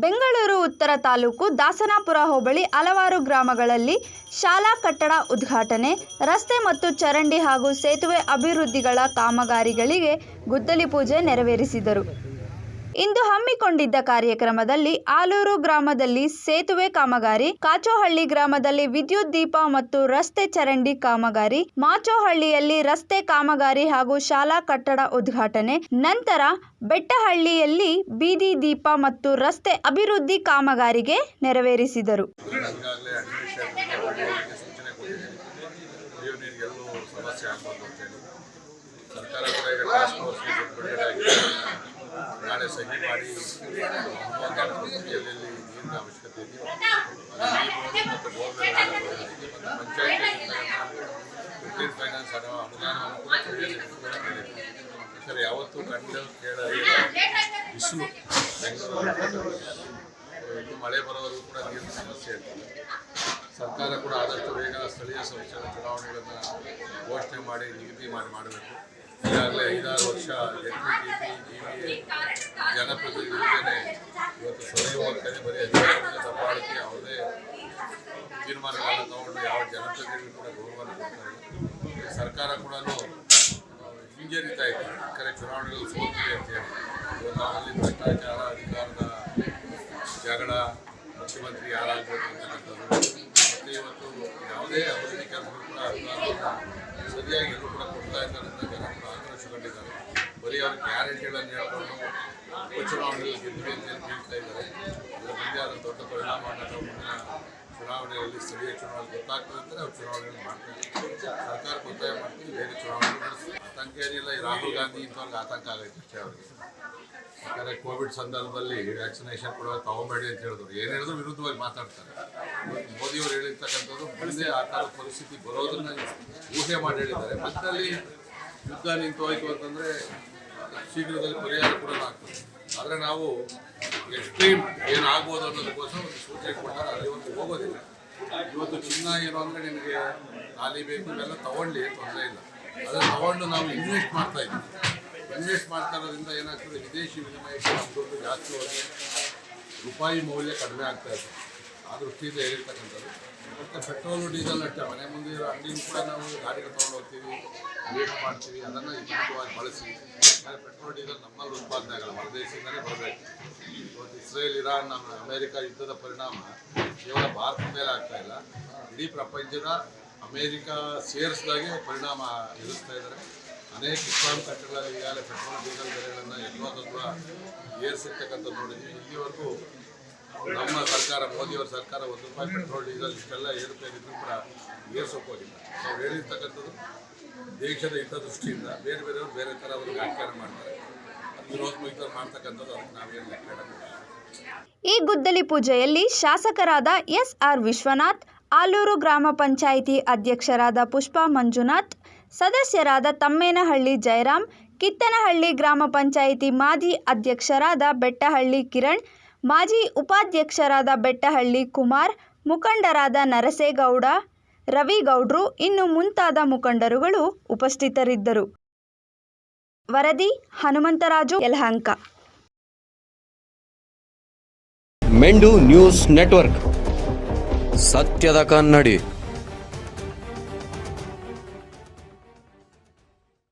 ಬೆಂಗಳೂರು ಉತ್ತರ ತಾಲೂಕು ದಾಸನಾಪುರ ಹೋಬಳಿ ಹಲವಾರು ಗ್ರಾಮಗಳಲ್ಲಿ ಶಾಲಾ ಕಟ್ಟಡ ಉದ್ಘಾಟನೆ, ರಸ್ತೆ ಮತ್ತು ಚರಂಡಿ ಹಾಗೂ ಸೇತುವೆ ಅಭಿವೃದ್ಧಿಗಳ ಕಾಮಗಾರಿಗಳಿಗೆ ಗುದ್ದಲಿ ಪೂಜೆ ನೆರವೇರಿಸಿದರು. ಇಂದು ಹಮ್ಮಿಕೊಂಡಿದ್ದ ಕಾರ್ಯಕ್ರಮದಲ್ಲಿ ಆಲೂರು ಗ್ರಾಮದಲ್ಲಿ ಸೇತುವೆ ಕಾಮಗಾರಿ, ಕಾಚೋಹಳ್ಳಿ ಗ್ರಾಮದಲ್ಲಿ ವಿದ್ಯುತ್ ದೀಪ ಮತ್ತು ರಸ್ತೆ ಚರಂಡಿ ಕಾಮಗಾರಿ, ಮಾಚೋಹಳ್ಳಿಯಲ್ಲಿ ರಸ್ತೆ ಕಾಮಗಾರಿ ಹಾಗೂ ಶಾಲಾ ಕಟ್ಟಡ ಉದ್ಘಾಟನೆ, ನಂತರ ಬೆಟ್ಟಹಳ್ಳಿಯಲ್ಲಿ ಬೀದಿ ದೀಪ ಮತ್ತು ರಸ್ತೆ ಅಭಿವೃದ್ಧಿ ಕಾಮಗಾರಿಗೆ ನೆರವೇರಿಸಿದರು. ನಾಳೆ ಸಹಿ ಮಾಡಿ ಎಲ್ಲೆಲ್ಲಿ ನೀರಿನ ಅವಶ್ಯಕತೆ ಇದೆಯೋ ಮತ್ತು ಪಂಚಾಯತಿ ಫೈನಾನ್ಸ್ ಅನುದಾನವನ್ನು ಯಾಕಂದರೆ ಯಾವತ್ತೂ ಕಂಡು ಬಿಸಿಲು ಬೆಂಗಳೂರು ಇನ್ನು ಮಳೆ ಬರೋವರೆಗೂ ಕೂಡ ನೀರಿನ ಸಮಸ್ಯೆ ಇರ್ತದೆ. ಸರ್ಕಾರ ಕೂಡ ಆದಷ್ಟು ಬೇಗ ಸ್ಥಳೀಯ ಸಂಸ್ಥೆಗಳ ಚುನಾವಣೆಗಳನ್ನು ಘೋಷಣೆ ಮಾಡಿ ನಿಗದಿ ಮಾಡಬೇಕು. ಈಗಾಗಲೇ 5-6 ವರ್ಷ ಜನಪ್ರತಿನಿಧಿಗಳೇ ಇವತ್ತು ಸರಿ ಹೋಗ್ತಾನೆ, ಬರೀ ಅಧಿಕಾರವನ್ನು ದಬ್ಬಾಳಿಕೆ ಯಾವುದೇ ತೀರ್ಮಾನಗಳನ್ನು ತಗೊಂಡು ಯಾವ ಜನಪ್ರತಿನಿಧಿಗಳು ಕೂಡ ಗೌರವವನ್ನು ಕೊಡ್ತಾರೆ. ಸರ್ಕಾರ ಕೂಡ ಹಿಂಜರಿತಾ ಇದೆ, ಯಾಕಂದರೆ ಚುನಾವಣೆಗಳು ಸೋಲ್ತಿದೆ ಅಂತೇಳಿ. ಇವತ್ತು ನಾವಲ್ಲಿ ಭ್ರಷ್ಟಾಚಾರ, ಅಧಿಕಾರದ ಜಗಳ, ಮುಖ್ಯಮಂತ್ರಿ ಯಾರಾಗಬೇಕು ಅಂತಕ್ಕಂಥದ್ದು ಮತ್ತು ಇವತ್ತು ಯಾವುದೇ ಅಭಿವೃದ್ಧಿ ಕೆಲಸಗಳು ಕೂಡ ಅನುದಾನವನ್ನು ಸರಿಯಾಗಿ ಎಲ್ಲರೂ ಕೂಡ ಕೊಡ್ತಾ ಇದ್ದಾರೆ ಅಂತ ಜನ ಕೂಡ ಆಕ್ರೋಶಗೊಂಡಿದ್ದಾರೆ. ಬರೀ ಅವ್ರ ಗ್ಯಾರಂಟಿಗಳನ್ನು ಹೇಳ್ಕೊಂಡು ಉಪಚುನಾವಣೆಯಲ್ಲಿ ಗೆದ್ದಿವೆ ಅಂತ ಹೇಳ್ತಾ ಇದ್ದಾರೆ. ಇದರ ಮುಂದೆ ಆದ ದೊಡ್ಡ ಪರಿಣಾಮ ನಾವು ಮುಂದಿನ ಚುನಾವಣೆಯಲ್ಲಿ ಸ್ಥಳೀಯ ಚುನಾವಣೆ ಗೊತ್ತಾಗ್ತದೆ ಅಂತಾರೆ ಅವ್ರು ಚುನಾವಣೆಯನ್ನು ಮಾಡ್ತಾರೆ. ಸರ್ಕಾರಕ್ಕೆ ಒತ್ತಾಯ ಮಾಡ್ತೀವಿ, ಬೇರೆ ಚುನಾವಣೆ ಆತಂಕ ಏನಿಲ್ಲ. ಈ ರಾಹುಲ್ ಗಾಂಧಿ ಇಂಥವ್ರಿಗೆ ಆತಂಕ ಆಗೈತೆ ಅಷ್ಟೇ ಅವ್ರಿಗೆ. ಯಾಕಂದರೆ ಕೋವಿಡ್ ಸಂದರ್ಭದಲ್ಲಿ ವ್ಯಾಕ್ಸಿನೇಷನ್ ಕೂಡ ತಗೋಬೇಡಿ ಅಂತ ಹೇಳಿದ್ರು, ಏನು ಹೇಳಿದ್ರು ವಿರುದ್ಧವಾಗಿ ಮಾತಾಡ್ತಾರೆ. ಮೋದಿಯವರು ಹೇಳಿರ್ತಕ್ಕಂಥದ್ದು ಮುಂದೆ ಆ ಥರ ಪರಿಸ್ಥಿತಿ ಬರೋದನ್ನು ಊಹೆ ಮಾಡಿ ಹೇಳಿದ್ದಾರೆ. ಮಧ್ಯದಲ್ಲಿ ಯುದ್ಧ ನಿಂತು ಹೋಯಿತು ಅಂತಂದರೆ ಶೀಘ್ರದಲ್ಲಿ ಪರಿಹಾರ ಕೂಡ ಆಗ್ತದೆ. ಆದರೆ ನಾವು ಎಕ್ಸ್ಟ್ರೀಮ್ ಏನಾಗ್ಬೋದು ಅನ್ನೋದಕ್ಕೋಸ್ಕರ ಒಂದು ಸೂಚನೆ ಕೊಟ್ಟಾರೆ, ಅಲ್ಲಿ ಇವತ್ತು ಹೋಗೋದಿಲ್ಲ. ಇವತ್ತು ಚಿನ್ನ ಏನು ಅಂದರೆ ನಿಮಗೆ ಖಾಲಿ ಬೇಕು, ಇವೆಲ್ಲ ತೊಗೊಳ್ಳಿ, ತೊಂದರೆ ಇಲ್ಲ. ಅದನ್ನು ತೊಗೊಂಡು ನಾವು ಇನ್ವೆಸ್ಟ್ ಮಾಡ್ತಾಯಿದ್ದೀವಿ. ಇನ್ವೆಸ್ಟ್ ಮಾಡ್ತಾ ಇರೋದ್ರಿಂದ ಏನಾಗ್ತದೆ, ವಿದೇಶಿ ವಿನಿಮಯಕ್ಕೆ ನಮ್ಮ ದುಡ್ಡು ಜಾಸ್ತಿ ಹೋಗಿ ರೂಪಾಯಿ ಮೌಲ್ಯ ಕಡಿಮೆ ಆಗ್ತಾ ಇದೆ. ಆ ದೃಷ್ಟಿಯಿಂದ ಹೇಳಿರ್ತಕ್ಕಂಥದ್ದು. ಮತ್ತು ಪೆಟ್ರೋಲು ಡೀಸೆಲ್ ಅಷ್ಟೇ, ಮನೆ ಮುಂದೆ ಇರೋ ಅಂಗಡಿನೂ ಕೂಡ ನಾವು ಗಾಡಿಗಳು ತೊಗೊಂಡು ಹೋಗ್ತೀವಿ, ವೇಟ್ ಮಾಡ್ತೀವಿ, ಅದನ್ನು ಹಿತವಾಗಿ ಬಳಸಿ. ಆದರೆ ಪೆಟ್ರೋಲ್ ಡೀಸೆಲ್ ನಮ್ಮಲ್ಲಿ ಉತ್ಪಾದನೆ ಆಗಲ್ಲ, ಹೊರದೇಶದಿಂದಲೇ ಬರಬೇಕು. ಇವತ್ತು ಇಸ್ರೇಲ್, ಇರಾನ್, ಅಮೇರಿಕಾ ಯುದ್ಧದ ಪರಿಣಾಮ ಕೇವಲ ಭಾರತದ ಮೇಲೆ ಆಗ್ತಾಯಿಲ್ಲ, ಇಡೀ ಪ್ರಪಂಚದ ಅಮೇರಿಕಾ ಸೇರಿಸಿದಾಗೆ ಪರಿಣಾಮ ಎದುರಿಸ್ತಾ ಇದ್ದಾರೆ. ಅನೇಕ ಇಸ್ಲಾಂ ಕಂಟ್ರಿಗಳಲ್ಲಿ ಈಗಾಗಲೇ ಪೆಟ್ರೋಲ್ ಡೀಸೆಲ್ ಬೆಲೆಗಳನ್ನು ಎಲ್ಲವೂ ಕೂಡ ಏರಿಸಿರ್ತಕ್ಕಂಥದ್ದು ನೋಡಿದ್ದೀವಿ. ಇಲ್ಲಿವರೆಗೂ ನಮ್ಮ ಸರ್ಕಾರ, ಮೋದಿಯವರ ಸರ್ಕಾರ ₹1 ಪೆಟ್ರೋಲ್ ಡೀಸೆಲ್ ಇಷ್ಟೆಲ್ಲ ಏರುಪೇರಿದ್ರೂ ಕೂಡ ಏರ್ಸೋಕೆ ಹೋಗಿಲ್ಲ. ನಾವು ಹೇಳಿರ್ತಕ್ಕಂಥದ್ದು ದೇಶದ ಹಿತದೃಷ್ಟಿಯಿಂದ ಬೇರೆ ಬೇರೆಯವರು ಬೇರೆ ಥರ ಅವರು ವ್ಯಾಖ್ಯಾನ ಮಾಡ್ತಾರೆ. ವಿರೋಧ ಮುಕ್ತರು ಮಾಡ್ತಕ್ಕಂಥದ್ದು, ಅದಕ್ಕೆ ನಾವೇನು ಲೆಕ್ಕ ಇಡೋದಿಲ್ಲ. ಈ ಗುದ್ದಲಿ ಪೂಜೆಯಲ್ಲಿ ಶಾಸಕರಾದ ಎಸ್.ಆರ್. ವಿಶ್ವನಾಥ್, ಆಲೂರು ಗ್ರಾಮ ಪಂಚಾಯಿತಿ ಅಧ್ಯಕ್ಷರಾದ ಪುಷ್ಪಾ ಮಂಜುನಾಥ್, ಸದಸ್ಯರಾದ ತಮ್ಮೇನಹಳ್ಳಿ ಜಯರಾಮ್, ಕಿತ್ತನಹಳ್ಳಿ ಗ್ರಾಮ ಪಂಚಾಯಿತಿ ಮಾಜಿ ಅಧ್ಯಕ್ಷರಾದ ಬೆಟ್ಟಹಳ್ಳಿ ಕಿರಣ್, ಮಾಜಿ ಉಪಾಧ್ಯಕ್ಷರಾದ ಬೆಟ್ಟಹಳ್ಳಿ ಕುಮಾರ್, ಮುಖಂಡರಾದ ನರಸೇಗೌಡ, ರವಿಗೌಡ್ರು ಇನ್ನು ಮುಂತಾದ ಮುಖಂಡರುಗಳು ಉಪಸ್ಥಿತರಿದ್ದರು. ವರದಿ ಹನುಮಂತರಾಜು, ಯಲಹಂಕ. ಮೆಂಡು ನ್ಯೂಸ್ ನೆಟ್ವರ್ಕ್, ಸತ್ಯದ ಕನ್ನಡಿ.